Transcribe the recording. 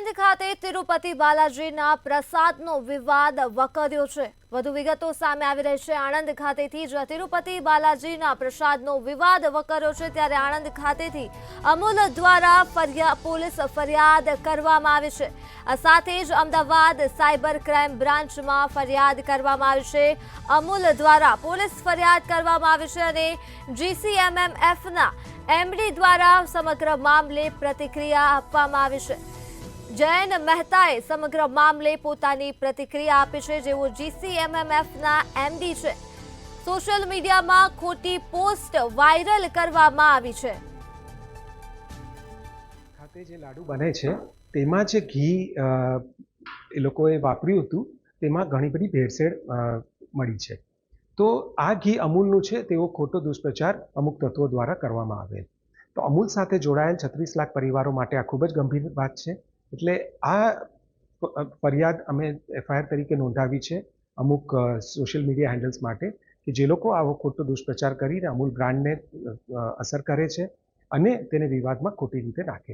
આણંદ ખાતે તિરુપતિ બાલાજીના પ્રસાદનો વિવાદ વકર્યો છે। વધુ વિગતો સામે આવી રહી છે। આણંદ ખાતેથી જ તિરુપતિ બાલાજીના પ્રસાદનો વિવાદ વકર્યો છે, ત્યારે આણંદ ખાતેથી અમૂલ દ્વારા પોલીસ ફરિયાદ કરવામાં આવી છે। આ સાથે જ અમદાવાદ સાયબર ક્રાઇમ બ્રાન્ચમાં ફરિયાદ કરવામાં આવી છે। અમૂલ દ્વારા પોલીસ ફરિયાદ કરવામાં આવી છે અને GCMMFના એમડી દ્વારા સમગ્ર મામલે પ્રતિક્રિયા આપવામાં આવી છે। જયન મહેતાએ સમગ્ર મામલે પોતાની પ્રતિક્રિયા આપી છે, જેઓ GCMMFના એમડી છે। સોશિયલ મીડિયામાં ખોટી પોસ્ટ વાયરલ કરવામાં આવી છે। ખાતે જે લાડુ બને છે તેમાં જે ઘી એ લોકોએ વાપર્યું હતું તેમાં ઘણી બધી ભેળસેળ મળી છે। તો આ ઘી અમૂલનું છે તેવો ખોટો દુષ્પ્રચાર અમુક તત્વો દ્વારા કરવામાં આવેલ। તો અમૂલ સાથે જોડાયેલ 36 લાખ પરિવારો માટે આ ખૂબ જ ગંભીર વાત છે। એટલે આ ફરિયાદ અમે FIR તરીકે નોંધાવી છે અમુક સોશિયલ મીડિયા હેન્ડલ્સ માટે કે જે લોકો આવો ખોટો દુષ્પ્રચાર કરીને અમૂલ બ્રાન્ડને અસર કરે છે અને તેને વિવાદમાં ખોટી રીતે રાખે છે।